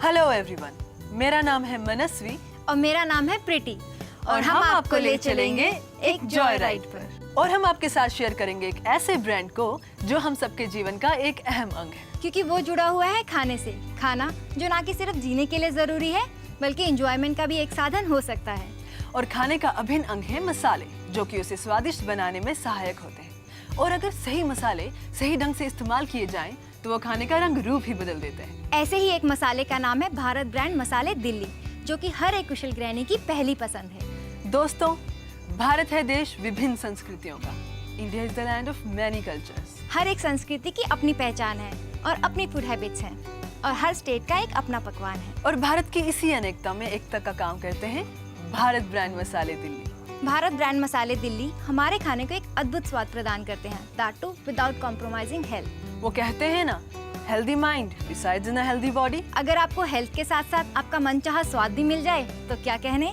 Hello everyone, मेरा नाम है मनस्वी और मेरा नाम है प्रीति और हम आपको ले चलेंगे एक जॉय राइड पर। और हम आपके साथ शेयर करेंगे एक ऐसे ब्रांड को जो हम सबके जीवन का एक अहम अंग है, क्योंकि वो जुड़ा हुआ है खाने से। खाना जो ना कि सिर्फ जीने के लिए जरूरी है बल्कि एंजॉयमेंट का भी एक साधन हो सकता है। और खाने का अभिन्न अंग है मसाले, जो कि उसे स्वादिष्ट बनाने में सहायक होते हैं। और अगर सही मसाले सही ढंग से इस्तेमाल किए जाएं, तो वो खाने का रंग रूप ही बदल देते हैं। ऐसे ही एक मसाले का नाम है भारत ब्रांड मसाले दिल्ली, जो कि हर एक कुशल गृहिणी की पहली पसंद है। दोस्तों, भारत है देश विभिन्न संस्कृतियों का। India is the land of many cultures. हर एक संस्कृति की अपनी पहचान है और अपनी फूड हैबिट्स हैं और हर स्टेट का एक अपना पकवान है। और भारत की इसी अनेकता में एकता का काम करते हैं भारत ब्रांड मसाले दिल्ली। भारत ब्रांड मसाले दिल्ली हमारे खाने को एक अद्भुत स्वाद प्रदान करते हैं, that too without compromising health. वो कहते हैं ना, healthy mind decides in a healthy body. अगर आपको हेल्थ के साथ साथ आपका मनचाहा स्वाद भी मिल जाए तो क्या कहने।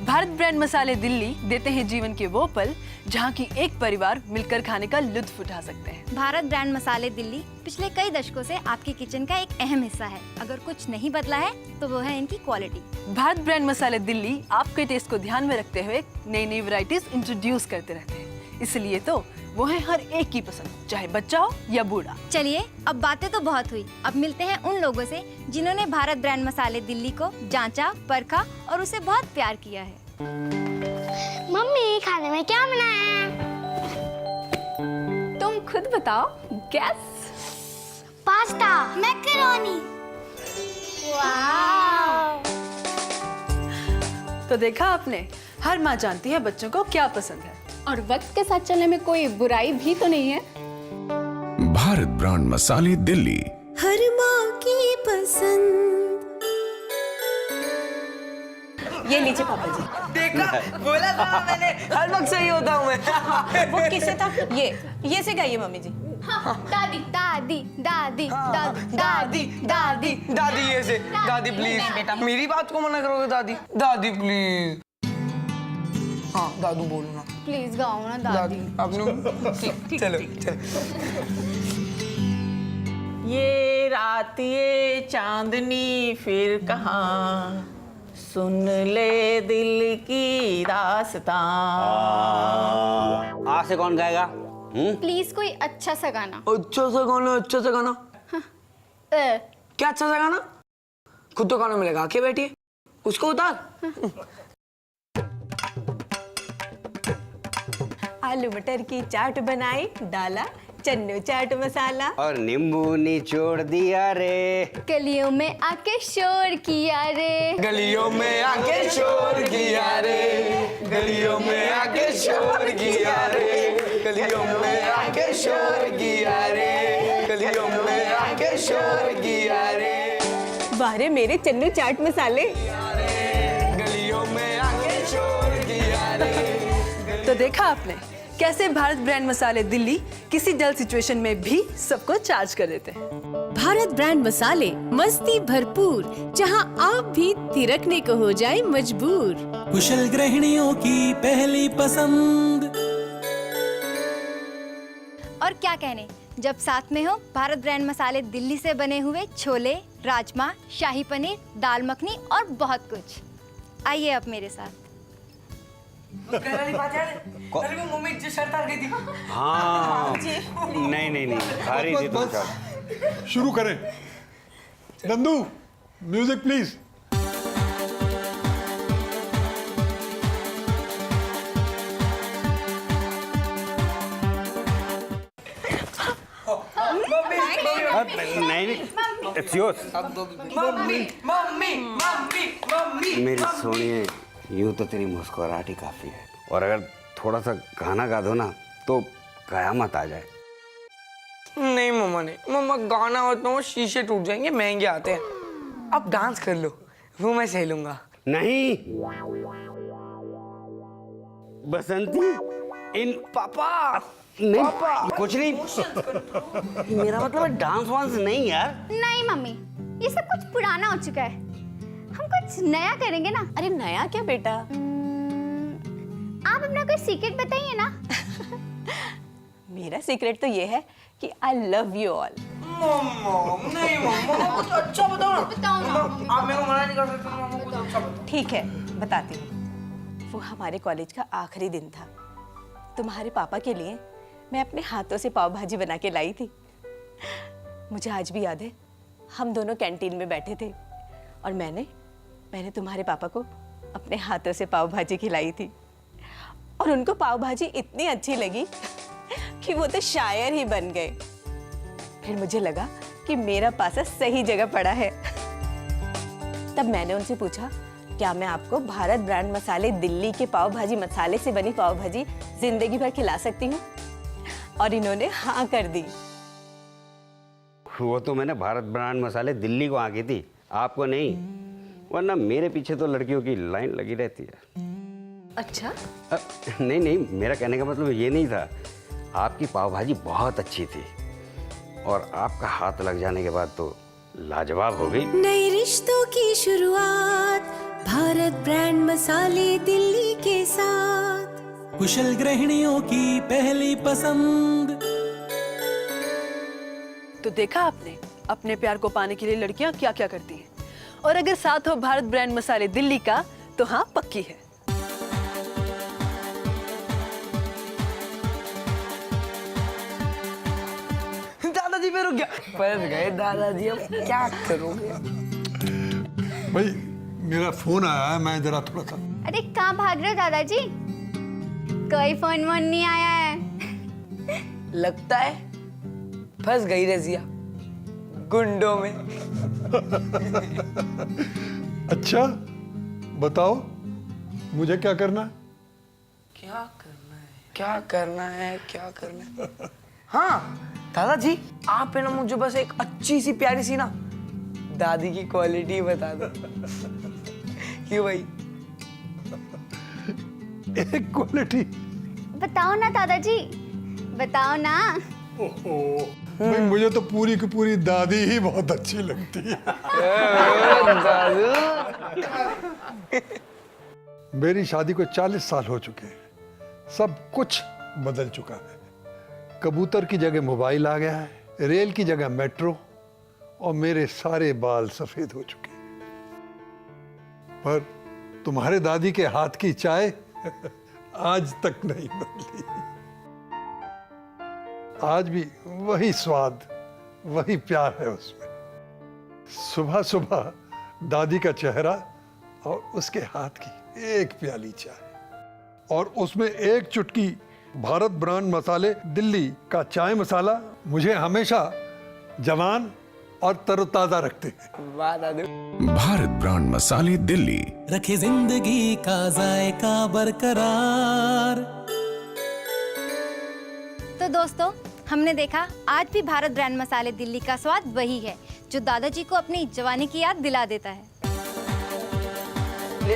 भारत ब्रांड मसाले दिल्ली देते हैं जीवन के वो पल जहाँ की एक परिवार मिलकर खाने का लुत्फ उठा सकते हैं। भारत ब्रांड मसाले दिल्ली पिछले कई दशकों से आपके किचन का एक अहम हिस्सा है। अगर कुछ नहीं बदला है तो वो है इनकी क्वालिटी। भारत ब्रांड मसाले दिल्ली आपके टेस्ट को ध्यान में रखते हुए नई नई वैरायटीज इंट्रोड्यूस करते रहते हैं। इसलिए तो वो है हर एक की पसंद, चाहे बच्चा हो या बूढ़ा। चलिए, अब बातें तो बहुत हुई, अब मिलते हैं उन लोगों से जिन्होंने भारत ब्रांड मसाले दिल्ली को जांचा, परखा और उसे बहुत प्यार किया है। मम्मी, खाने में क्या बनाया है? तुम खुद बताओ, गैस। Pasta, macaroni. वाह! तो देखा आपने, हर माँ जानती है बच्चों को क्या पसंद है। और वक्त के साथ चलने में कोई बुराई भी तो नहीं है। भारत ब्रांड मसाले दिल्ली, हर माँ की पसंद। ये लीजिए पापा जी। देखा, बोला था मैंने, हर वक्त सही होता हूँ मैं। वो किससे था? ये से गाइए मम्मी जी। दादी दादी दादी दादी दादी दादी दादी ये से। दादी प्लीज बेटा, मेरी बात को मना करोगे दादी? दादी प्लीज। हाँ दादू बोलो ना प्लीज गाओ ना दादी। आपने चलो चलो। ये रात ये चांदनी फिर कहाँ, सुन ले दिल की दास्तां। आज से कौन गाएगा? प्लीज कोई अच्छा सा गाना। अच्छा सा गाना, अच्छा सा गाना। क्या अच्छा सा गाना? खुद तो गाना में लगा के बैठी है, उसको उतार। आलू मटर की चाट बनाई, डाला चन्नू चाट मसाला और नींबू निचोड़ दिया रे। गलियों में आके शोर किया रे। गलियों में आके शोर किया रे। गलियों में आके शोर किया रे। गलियों में आके शोर किया रे। गलियों में आके शोर किया रे। वाह रे मेरे चन्नू चाट मसाले। गलियों में आके शोर किया रे। तो देखा आपने कैसे भारत ब्रांड मसाले दिल्ली किसी डल सिचुएशन में भी सबको चार्ज कर देते हैं। भारत ब्रांड मसाले मस्ती भरपूर, जहां आप भी थिरकने को हो जाए मजबूर। कुशल गृहिणियों की पहली पसंद। और क्या कहने, जब साथ में हो भारत ब्रांड मसाले दिल्ली से बने हुए छोले, राजमा, शाही पनीर, दाल मखनी और बहुत कुछ। आइए अब मेरे साथ। मम्मी जो शर्त आ गई थी। हाँ नहीं खा रही थी तुम चाट। शुरू करें। Nandu, music please. नहीं, it's yours. Mummy mummy mummy mummy. मेरी सोनिए, यूं तो तेरी मुस्कुराहट ही काफी है, और अगर थोड़ा सा गाना गा दो ना तो कयामत आ जाए। नहीं मम्मा नहीं, मम्मा गाना हो तो शीशे टूट जाएंगे, महंगे आते हैं। आप डांस कर लो, वो मैं सह लूंगा। नहीं बसंती, इन पापा नहीं, पापा कुछ नहीं। मेरा मतलब है डांस वांस नहीं यार। नहीं मम्मी, ये सब कुछ पुराना हो चुका है, हम कुछ नया करेंगे ना। अरे नया क्या बेटा? आप अपना कोई सीक्रेट बताइए ना। मेरा सीक्रेट तो ये है कि आई लव यू ऑल। नहीं मम्मा कुछ अच्छा बताओ ना। आप मेरे को मना नहीं कर सकते, मम्मा कुछ अच्छा बताओ। ठीक है, बताती हूँ। वो हमारे कॉलेज का आखिरी दिन था। तुम्हारे पापा के लिए मैं अपने हाथों से पाव भाजी बना के लाई थी। मुझे आज भी याद है, हम दोनों कैंटीन में बैठे थे और मैंने तुम्हारे पापा को अपने हाथों से पाव भाजी खिलाई थी और उनको पाव भाजी इतनी अच्छी लगी कि वो तो शायर ही बन गए। फिर मुझे लगा कि मेरा पासा सही जगह पड़ा है। तब मैंने उनसे पूछा, क्या मैं आपको भारत ब्रांड मसाले दिल्ली के पाव भाजी मसाले से बनी पाव भाजी जिंदगी भर खिला सकती हूँ? और इन्होंने हाँ कर दी। वो तो मैंने भारत ब्रांड मसाले दिल्ली को आंकी थी, आपको नहीं, वरना मेरे पीछे तो लड़कियों की लाइन लगी रहती है। अच्छा? नहीं, मेरा कहने का मतलब ये नहीं था। आपकी पाव भाजी बहुत अच्छी थी और आपका हाथ लग जाने के बाद तो लाजवाब हो गई। नए रिश्तों की शुरुआत भारत ब्रांड मसाले दिल्ली के साथ। कुशल गृहिणियों की पहली पसंद। तो देखा आपने, अपने प्यार को पाने के लिए लड़कियां क्या क्या करती हैं। और अगर साथ हो भारत ब्रांड मसाले दिल्ली का, तो हाँ पक्की है। दादाजी पे रुक गया, फंस गए दादाजी, अब क्या करोगे? भाई मेरा फोन आया है, मैं जरा थोड़ा सा। अरे कहाँ भाग रहे हो दादाजी? कोई फोन वोन नहीं आया है। लगता है फंस गई रजिया गुंडों में। अच्छा बताओ, मुझे क्या करना है? क्या करना है? हाँ दादाजी, आप है ना मुझे बस एक अच्छी सी प्यारी सी ना दादी की क्वालिटी बता दो। क्यों भाई? एक क्वालिटी बताओ ना दादाजी, बताओ ना। भाई मुझे तो पूरी की पूरी दादी ही बहुत अच्छी लगती है। मेरी शादी को 40 साल हो चुके हैं, सब कुछ बदल चुका है। कबूतर की जगह मोबाइल आ गया है, रेल की जगह मेट्रो, और मेरे सारे बाल सफेद हो चुके हैं। पर तुम्हारे दादी के हाथ की चाय आज तक नहीं बदली। आज भी वही स्वाद, वही प्यार है उसमें। सुबह सुबह दादी का चेहरा और उसके हाथ की एक प्याली चाय, और उसमें एक चुटकी भारत ब्रांड मसाले दिल्ली का चाय मसाला मुझे हमेशा जवान और तरोताजा रखते हैं। वाह दादू। भारत ब्रांड मसाले दिल्ली, रखे जिंदगी का जायका बरकरार। तो दोस्तों, हमने देखा आज भी भारत ब्रांड मसाले दिल्ली का स्वाद वही है जो दादाजी को अपनी जवानी की याद दिला देता है। ले।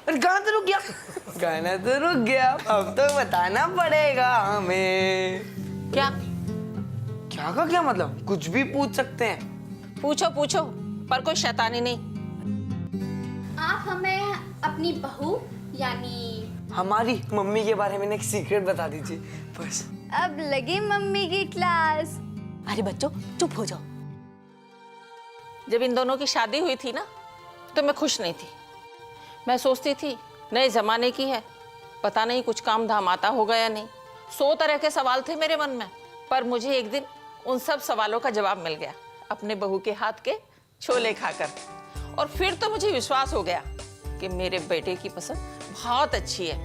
अरे गाना तो रुक गया, अब तो बताना पड़ेगा हमें। क्या? क्या का क्या मतलब? कुछ भी पूछ सकते हैं। पूछो, पर कोई शैतानी नहीं। आप हमें अपनी बहू यानी हमारी मम्मी के बारे में एक सीक्रेट बता दीजिए बस। अब लगी मम्मी की क्लास। अरे बच्चों चुप हो जाओ। जब इन दोनों की शादी हुई थी ना, तो मैं खुश नहीं थी। मैं सोचती थी नए जमाने की है, पता नहीं कुछ काम धाम आता होगा या नहीं। 100 तरह के सवाल थे मेरे मन में, पर मुझे एक दिन उन सब सवालों का जवाब मिल गया अपने बहू के हाथ के छोले खाकर। और फिर तो मुझे विश्वास हो गया कि मेरे बेटे की पसंद बहुत अच्छी है।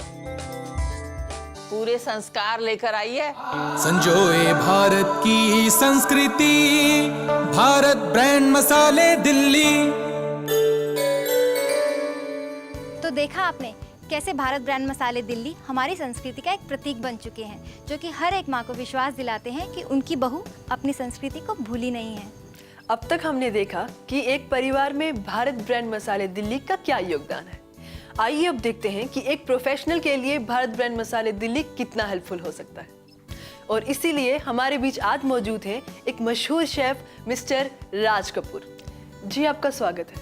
पूरे संस्कार लेकर आई है। संजोए भारत की संस्कृति, भारत ब्रांड मसाले दिल्ली। तो देखा आपने कैसे भारत ब्रांड मसाले दिल्ली हमारी संस्कृति का एक प्रतीक बन चुके हैं, जो कि हर एक माँ को विश्वास दिलाते हैं कि उनकी बहू अपनी संस्कृति को भूली नहीं है। अब तक हमने देखा कि एक परिवार में भारत ब्रांड मसाले दिल्ली का क्या योगदान है। आइए अब देखते हैं कि एक प्रोफेशनल के लिए भारत ब्रांड मसाले दिल्ली कितना हेल्पफुल हो सकता है। और इसीलिए हमारे बीच आज मौजूद हैं एक मशहूर शेफ मिस्टर राज कपूर जी। आपका स्वागत है।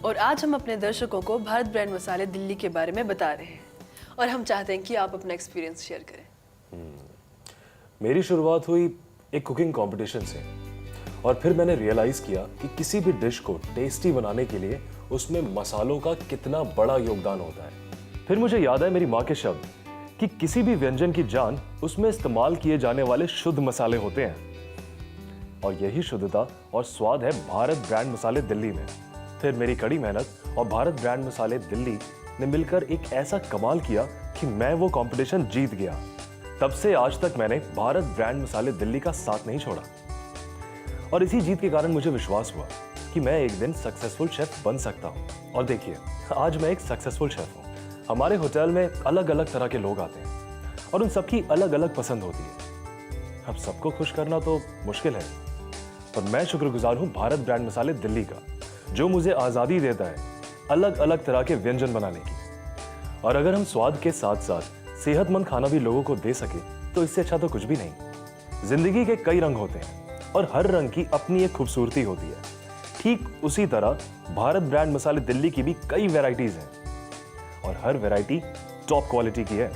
और आज हम अपने दर्शकों को भारत ब्रांड मसाले दिल्ली के बारे में बता रहे हैं, और हम चाहते हैं कि आप अपना एक्सपीरियंस शेयर करें। मेरी शुरुआत हुई एक कुकिंग कंपटीशन से, और फिर मैंने रियलाइज किया कि किसी भी डिश को टेस्टी बनाने के लिए उसमें मसालों का कितना बड़ा योगदान होता है। फिर मुझे याद है मेरी माँ के शब्द कि किसी भी व्यंजन की जान उसमें इस्तेमाल किए जाने वाले शुद्ध मसाले होते हैं, और यही शुद्धता और स्वाद है भारत ब्रांड मसाले दिल्ली में। फिर मेरी कड़ी मेहनत और भारत ब्रांड मसाले दिल्ली ने मिलकर एक ऐसा कमाल किया कि मैं वो कंपटीशन जीत गया। तब से आज तक मैंने भारत ब्रांड मसाले दिल्ली का साथ नहीं छोड़ा, और इसी जीत के कारण मुझे विश्वास हुआ कि मैं एक दिन सक्सेसफुल शेफ बन सकता हूँ। और देखिए, आज मैं एक सक्सेसफुल शेफ हूँ। हमारे होटल में अलग अलग तरह के लोग आते हैं और उन सबकी अलग अलग पसंद होती है। अब सबको खुश करना तो मुश्किल है, पर मैं शुक्रगुजार हूँ भारत ब्रांड मसाले दिल्ली का, जो मुझे आज़ादी देता है अलग अलग तरह के व्यंजन बनाने की। और अगर हम स्वाद के साथ साथ सेहतमंद खाना भी लोगों को दे सके तो इससे अच्छा तो कुछ भी नहीं। जिंदगी के कई रंग होते हैं और हर रंग की अपनी एक खूबसूरती होती है। ठीक उसी तरह भारत ब्रांड मसाले दिल्ली की भी कई वैरायटीज हैं, और हर वैरायटी टॉप क्वालिटी की है,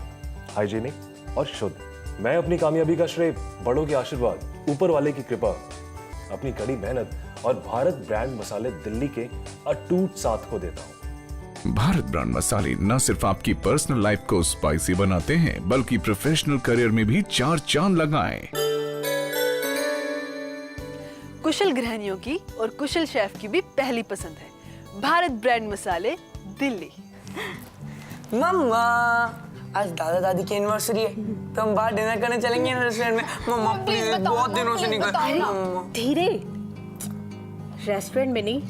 हाइजीनिक और शुद्ध। मैं अपनी कामयाबी का श्रेय बड़ों के आशीर्वाद, ऊपर वाले की कृपा, अपनी कड़ी मेहनत और भारत ब्रांड मसाले दिल्ली के अटूट साथ को देता हूं। भारत ब्रांड मसाले न सिर्फ आपकी पर्सनल लाइफ को स्पाइसी बनाते हैं, बल्कि प्रोफेशनल करियर में भी 4 चांद लगाएं। कुशल गृहिणियों की और कुशल शेफ की भी पहली पसंद है भारत ब्रांड मसाले दिल्ली। मम्मा, आज दादा दादी की एनिवर्सरी है, तो हम बाहर डिनर करने चलेंगे ना रेस्टोरेंट में। मम्मा प्लीज, बहुत दिनों से निकल। धीरे, रेस्टोरेंट में नहीं,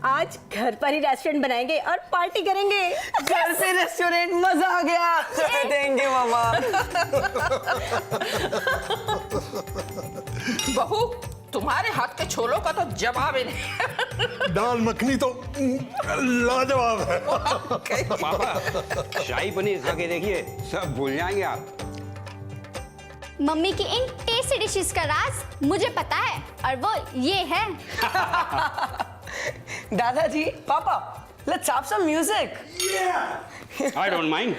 आज घर पर ही रेस्टोरेंट बनाएंगे और पार्टी करेंगे। घर से रेस्टोरेंट, मजा आ गया। थैंक यू मम्मा। बहू, तुम्हारे हाथ के छोलों का तो जवाब ही नहीं। दाल मखनी तो लाजवाब है। पापा, शाही पनीर खा के देखिए, सब भूल जाएंगे आप। मम्मी की इन टेस्टी डिशेस का राज मुझे पता है, और वो ये है। दादाजी, पापा, let's have some music. I don't mind.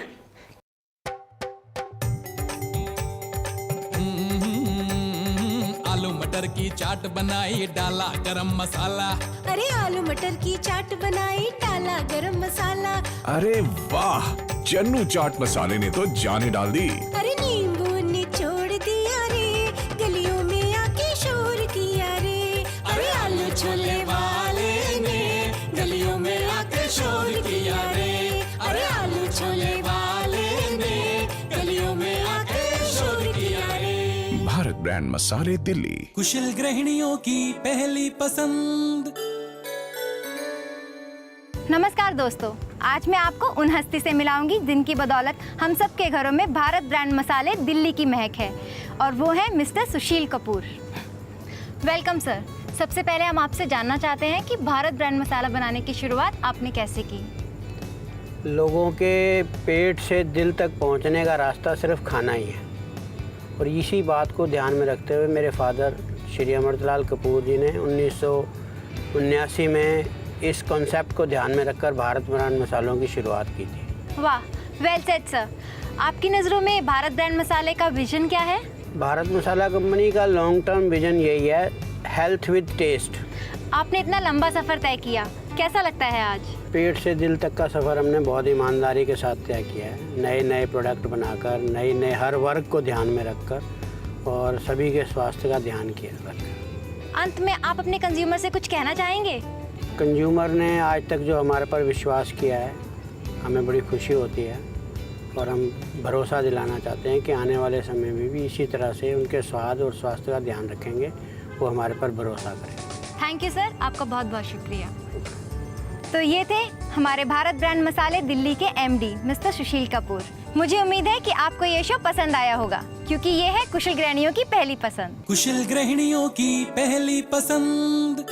आलू मटर की चाट बनाई, डाला गरम मसाला। अरे आलू मटर की चाट बनाई, डाला गरम मसाला। अरे वाह, चन्नू चाट मसाले ने तो जाने डाल दी। अरे नींबू निचोड़ दिया रे, गलियों में आके शोर किया रे। अरे आलू छोले वाले ने गलियों में आके शोर किया रे। अरे आलू छोले वाले ने गलियों में आके शोर किया रे। भारत ब्रांड मसाले दिल्ली, कुशल गृहिणियों की पहली पसंद। नमस्कार दोस्तों, आज मैं आपको उन हस्ती से मिलाऊंगी जिनकी बदौलत हम सब के घरों में भारत ब्रांड मसाले दिल्ली की महक है, और वो है mister Sushil Kapoor. Welcome sir. सबसे पहले हम आपसे जानना चाहते हैं कि भारत ब्रांड मसाला बनाने की शुरुआत आपने कैसे की? लोगों के पेट से दिल तक पहुंचने का रास्ता सिर्फ खाना ही है, और इसी बात को ध्यान में रखते हुए मेरे फादर श्री अमृतलाल कपूर जी ने 1979 में इस कॉन्सेप्ट को ध्यान में रखकर भारत ब्रांड मसालों की शुरुआत की थी। वाह, वेल सेड सर। आपकी नज़रों में भारत ब्रांड मसाले का विजन क्या है? भारत मसाला कंपनी का लॉन्ग टर्म विजन यही है, हेल्थ विद टेस्ट। आपने इतना लंबा सफ़र तय किया, कैसा लगता है आज? पेट से दिल तक का सफ़र हमने बहुत ईमानदारी के साथ तय किया है, नए नए प्रोडक्ट बनाकर, नए नए हर वर्ग को ध्यान में रखकर, और सभी के स्वास्थ्य का ध्यान किया रखकर। अंत में आप अपने कंज्यूमर से कुछ कहना चाहेंगे? कंज्यूमर ने आज तक जो हमारे पर विश्वास किया है, हमें बड़ी खुशी होती है, और हम भरोसा दिलाना चाहते हैं कि आने वाले समय में भी इसी तरह से उनके स्वाद और स्वास्थ्य का ध्यान रखेंगे, वो हमारे पर भरोसा करें। थैंक यू सर, आपका बहुत बहुत शुक्रिया। तो ये थे हमारे भारत ब्रांड मसाले दिल्ली के एमडी मिस्टर सुशील कपूर। मुझे उम्मीद है कि आपको ये शो पसंद आया होगा, क्योंकि ये है कुशल गृहिणियों की पहली पसंद। कुशल गृहिणियों की पहली पसंद।